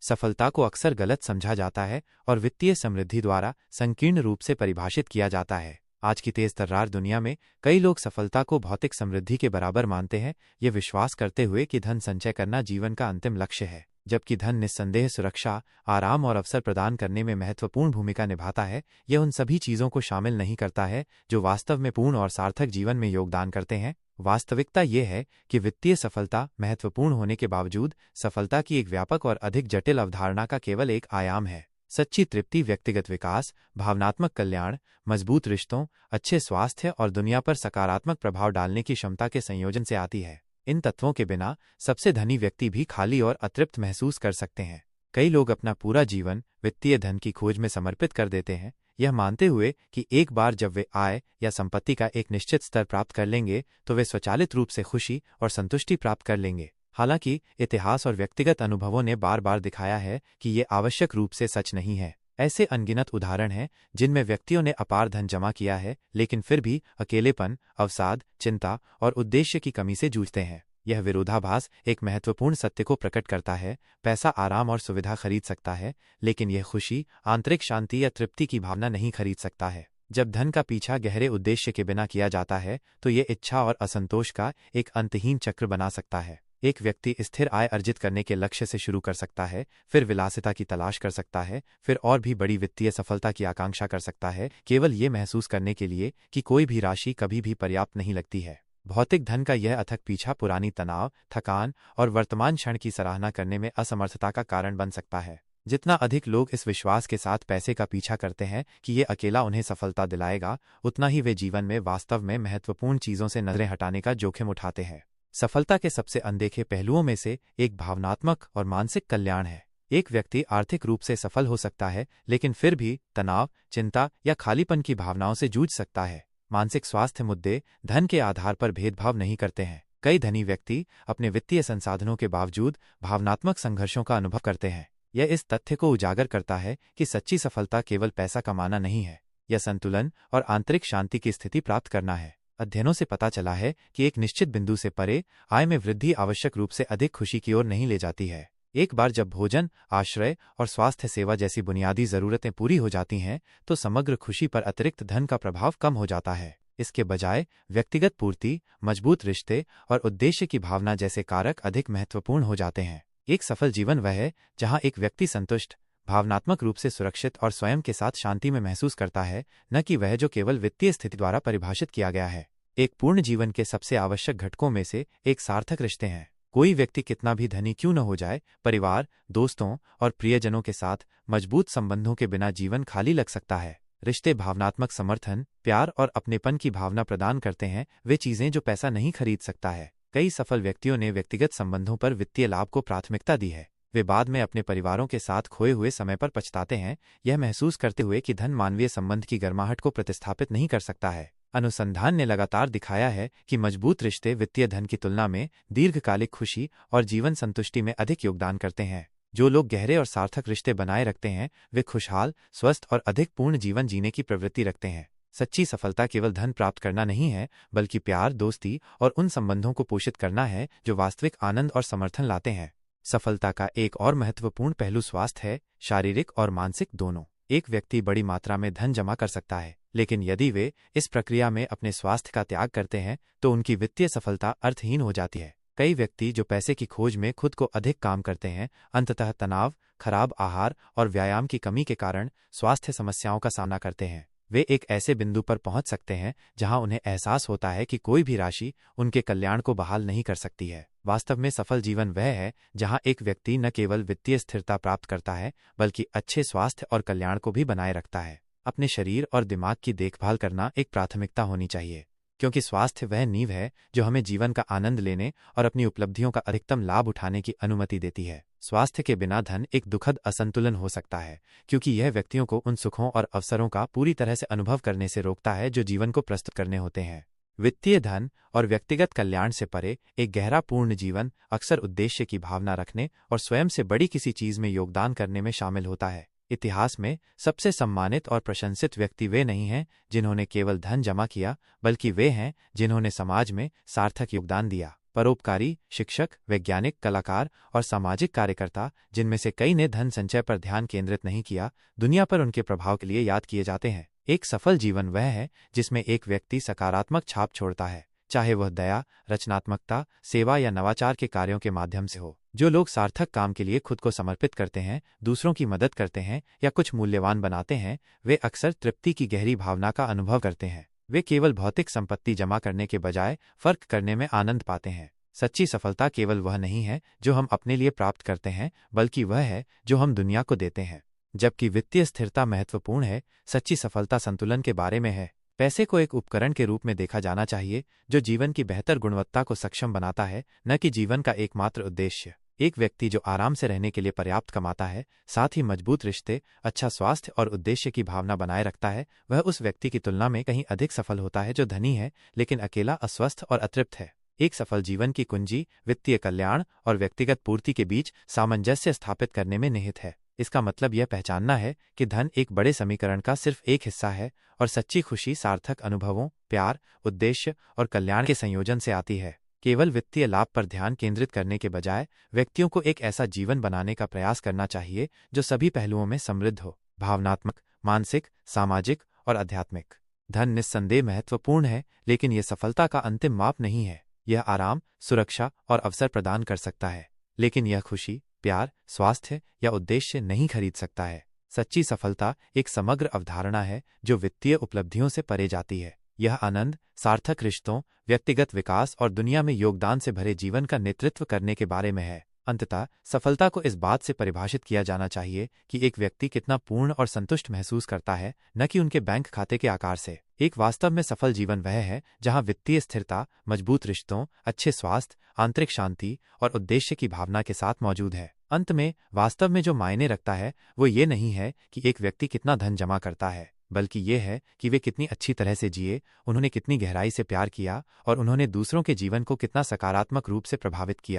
सफलता को अक्सर गलत समझा जाता है और वित्तीय समृद्धि द्वारा संकीर्ण रूप से परिभाषित किया जाता है। आज की तेज तर्रार दुनिया में कई लोग सफलता को भौतिक समृद्धि के बराबर मानते हैं, ये विश्वास करते हुए कि धन संचय करना जीवन का अंतिम लक्ष्य है। जबकि धन निस्संदेह सुरक्षा, आराम और अवसर प्रदान करने में महत्वपूर्ण भूमिका निभाता है, यह उन सभी चीज़ों को शामिल नहीं करता है जो वास्तव में पूर्ण और सार्थक जीवन में योगदान करते हैं। वास्तविकता ये है कि वित्तीय सफलता महत्वपूर्ण होने के बावजूद सफलता की एक व्यापक और अधिक जटिल अवधारणा का केवल एक आयाम है। सच्ची तृप्ति व्यक्तिगत विकास, भावनात्मक कल्याण, मजबूत रिश्तों, अच्छे स्वास्थ्य और दुनिया पर सकारात्मक प्रभाव डालने की क्षमता के संयोजन से आती है। इन तत्वों के बिना सबसे धनी व्यक्ति भी खाली और अतृप्त महसूस कर सकते हैं। कई लोग अपना पूरा जीवन वित्तीय धन की खोज में समर्पित कर देते हैं, यह मानते हुए कि एक बार जब वे आय या संपत्ति का एक निश्चित स्तर प्राप्त कर लेंगे तो वे स्वचालित रूप से खुशी और संतुष्टि प्राप्त कर लेंगे। हालांकि इतिहास और व्यक्तिगत अनुभवों ने बार बार दिखाया है कि ये आवश्यक रूप से सच नहीं है। ऐसे अनगिनत उदाहरण हैं जिनमें व्यक्तियों ने अपार धन जमा किया है लेकिन फिर भी अकेलेपन, अवसाद, चिंता और उद्देश्य की कमी से जूझते हैं। यह विरोधाभास एक महत्वपूर्ण सत्य को प्रकट करता है। पैसा आराम और सुविधा खरीद सकता है, लेकिन यह खुशी, आंतरिक शांति या तृप्ति की भावना नहीं खरीद सकता है। जब धन का पीछा गहरे उद्देश्य के बिना किया जाता है तो ये इच्छा और असंतोष का एक अंतहीन चक्र बना सकता है। एक व्यक्ति स्थिर आय अर्जित करने के लक्ष्य से शुरू कर सकता है, फिर विलासिता की तलाश कर सकता है, फिर और भी बड़ी वित्तीय सफलता की आकांक्षा कर सकता है, केवल ये महसूस करने के लिए कि कोई भी राशि कभी भी पर्याप्त नहीं लगती है। भौतिक धन का यह अथक पीछा पुरानी तनाव, थकान और वर्तमान क्षण की सराहना करने में असमर्थता का कारण बन सकता है। जितना अधिक लोग इस विश्वास के साथ पैसे का पीछा करते हैं कि ये अकेला उन्हें सफलता दिलाएगा, उतना ही वे जीवन में वास्तव में महत्वपूर्ण चीज़ों से नजरें हटाने का जोखिम उठाते हैं। सफलता के सबसे अनदेखे पहलुओं में से एक भावनात्मक और मानसिक कल्याण है। एक व्यक्ति आर्थिक रूप से सफल हो सकता है लेकिन फिर भी तनाव, चिंता या खालीपन की भावनाओं से जूझ सकता है। मानसिक स्वास्थ्य मुद्दे धन के आधार पर भेदभाव नहीं करते हैं। कई धनी व्यक्ति अपने वित्तीय संसाधनों के बावजूद भावनात्मक संघर्षों का अनुभव करते हैं। यह इस तथ्य को उजागर करता है कि सच्ची सफलता केवल पैसा कमाना नहीं है, यह संतुलन और आंतरिक शांति की स्थिति प्राप्त करना है। अध्ययनों से पता चला है कि एक निश्चित बिंदु से परे आय में वृद्धि आवश्यक रूप से अधिक खुशी की ओर नहीं ले जाती है। एक बार जब भोजन, आश्रय और स्वास्थ्य सेवा जैसी बुनियादी जरूरतें पूरी हो जाती हैं तो समग्र खुशी पर अतिरिक्त धन का प्रभाव कम हो जाता है। इसके बजाय व्यक्तिगत पूर्ति, मजबूत रिश्ते और उद्देश्य की भावना जैसे कारक अधिक महत्वपूर्ण हो जाते हैं। एक सफल जीवन वह है जहां एक व्यक्ति संतुष्ट, भावनात्मक रूप से सुरक्षित और स्वयं के साथ शांति में महसूस करता है, न कि वह जो केवल वित्तीय स्थिति द्वारा परिभाषित किया गया है। एक पूर्ण जीवन के सबसे आवश्यक घटकों में से एक सार्थक रिश्ते हैं। कोई व्यक्ति कितना भी धनी क्यों न हो जाए, परिवार, दोस्तों और प्रियजनों के साथ मजबूत संबंधों के बिना जीवन खाली लग सकता है। रिश्ते भावनात्मक समर्थन, प्यार और अपनेपन की भावना प्रदान करते हैं, वे चीजें जो पैसा नहीं खरीद सकता है। कई सफल व्यक्तियों ने व्यक्तिगत संबंधों पर वित्तीय लाभ को प्राथमिकता दी है। वे बाद में अपने परिवारों के साथ खोए हुए समय पर पछताते हैं, यह महसूस करते हुए कि धन मानवीय संबंध की गर्माहट को प्रतिस्थापित नहीं कर सकता है। अनुसंधान ने लगातार दिखाया है कि मजबूत रिश्ते वित्तीय धन की तुलना में दीर्घकालिक खुशी और जीवन संतुष्टि में अधिक योगदान करते हैं। जो लोग गहरे और सार्थक रिश्ते बनाए रखते हैं वे खुशहाल, स्वस्थ और अधिक पूर्ण जीवन जीने की प्रवृत्ति रखते हैं। सच्ची सफलता केवल धन प्राप्त करना नहीं है, बल्कि प्यार, दोस्ती और उन संबंधों को पोषित करना है जो वास्तविक आनंद और समर्थन लाते हैं। सफलता का एक और महत्वपूर्ण पहलू स्वास्थ्य है, शारीरिक और मानसिक दोनों। एक व्यक्ति बड़ी मात्रा में धन जमा कर सकता है, लेकिन यदि वे इस प्रक्रिया में अपने स्वास्थ्य का त्याग करते हैं तो उनकी वित्तीय सफलता अर्थहीन हो जाती है। कई व्यक्ति जो पैसे की खोज में खुद को अधिक काम करते हैं, अंततः तनाव, खराब आहार और व्यायाम की कमी के कारण स्वास्थ्य समस्याओं का सामना करते हैं। वे एक ऐसे बिंदु पर पहुंच सकते हैं जहां उन्हें एहसास होता है कि कोई भी राशि उनके कल्याण को बहाल नहीं कर सकती है। वास्तव में सफल जीवन वह है जहां एक व्यक्ति न केवल वित्तीय स्थिरता प्राप्त करता है, बल्कि अच्छे स्वास्थ्य और कल्याण को भी बनाए रखता है। अपने शरीर और दिमाग की देखभाल करना एक प्राथमिकता होनी चाहिए, क्योंकि स्वास्थ्य वह नींव है जो हमें जीवन का आनंद लेने और अपनी उपलब्धियों का अधिकतम लाभ उठाने की अनुमति देती है। स्वास्थ्य के बिना धन एक दुखद असंतुलन हो सकता है, क्योंकि यह व्यक्तियों को उन सुखों और अवसरों का पूरी तरह से अनुभव करने से रोकता है जो जीवन को प्रस्तुत करने होते हैं। वित्तीय धन और व्यक्तिगत कल्याण से परे एक गहरा पूर्ण जीवन अक्सर उद्देश्य की भावना रखने और स्वयं से बड़ी किसी चीज में योगदान करने में शामिल होता है। इतिहास में सबसे सम्मानित और प्रशंसित व्यक्ति वे नहीं हैं जिन्होंने केवल धन जमा किया, बल्कि वे हैं जिन्होंने समाज में सार्थक योगदान दिया। परोपकारी, शिक्षक, वैज्ञानिक, कलाकार और सामाजिक कार्यकर्ता, जिनमें से कई ने धन संचय पर ध्यान केंद्रित नहीं किया, दुनिया पर उनके प्रभाव के लिए याद किए जाते हैं। एक सफल जीवन वह है जिसमें एक व्यक्ति सकारात्मक छाप छोड़ता है, चाहे वह दया, रचनात्मकता, सेवा या नवाचार के कार्यों के माध्यम से हो। जो लोग सार्थक काम के लिए खुद को समर्पित करते हैं, दूसरों की मदद करते हैं या कुछ मूल्यवान बनाते हैं, वे अक्सर तृप्ति की गहरी भावना का अनुभव करते हैं। वे केवल भौतिक संपत्ति जमा करने के बजाय फर्क करने में आनंद पाते हैं। सच्ची सफलता केवल वह नहीं है जो हम अपने लिए प्राप्त करते हैं, बल्कि वह है जो हम दुनिया को देते हैं। जबकि वित्तीय स्थिरता महत्वपूर्ण है, सच्ची सफलता संतुलन के बारे में है। पैसे को एक उपकरण के रूप में देखा जाना चाहिए जो जीवन की बेहतर गुणवत्ता को सक्षम बनाता है, न कि जीवन का एकमात्र उद्देश्य। एक व्यक्ति जो आराम से रहने के लिए पर्याप्त कमाता है, साथ ही मजबूत रिश्ते, अच्छा स्वास्थ्य और उद्देश्य की भावना बनाए रखता है, वह उस व्यक्ति की तुलना में कहीं अधिक सफल होता है जो धनी है लेकिन अकेला, अस्वस्थ और अतृप्त है। एक सफल जीवन की कुंजी वित्तीय कल्याण और व्यक्तिगत पूर्ति के बीच सामंजस्य स्थापित करने में निहित है। इसका मतलब यह पहचानना है कि धन एक बड़े समीकरण का सिर्फ एक हिस्सा है और सच्ची खुशी सार्थक अनुभवों, प्यार, उद्देश्य और कल्याण के संयोजन से आती है। केवल वित्तीय लाभ पर ध्यान केंद्रित करने के बजाय व्यक्तियों को एक ऐसा जीवन बनाने का प्रयास करना चाहिए जो सभी पहलुओं में समृद्ध हो, भावनात्मक, मानसिक, सामाजिक और आध्यात्मिक। धन निस्संदेह महत्वपूर्ण है, लेकिन यह सफलता का अंतिम माप नहीं है। यह आराम, सुरक्षा और अवसर प्रदान कर सकता है, लेकिन यह खुशी, प्यार, स्वास्थ्य या उद्देश्य नहीं खरीद सकता है। सच्ची सफलता एक समग्र अवधारणा है जो वित्तीय उपलब्धियों से परे जाती है। यह आनंद, सार्थक रिश्तों, व्यक्तिगत विकास और दुनिया में योगदान से भरे जीवन का नेतृत्व करने के बारे में है। अंततः सफलता को इस बात से परिभाषित किया जाना चाहिए कि एक व्यक्ति कितना पूर्ण और संतुष्ट महसूस करता है, न कि उनके बैंक खाते के आकार से। एक वास्तव में सफल जीवन वह है जहां वित्तीय स्थिरता, मजबूत रिश्तों, अच्छे स्वास्थ्य, आंतरिक शांति और उद्देश्य की भावना के साथ मौजूद है। अंत में वास्तव में जो मायने रखता है वो ये नहीं है कि एक व्यक्ति कितना धन जमा करता है, बल्कि ये है कि वे कितनी अच्छी तरह से जिए, उन्होंने कितनी गहराई से प्यार किया और उन्होंने दूसरों के जीवन को कितना सकारात्मक रूप से प्रभावित किया।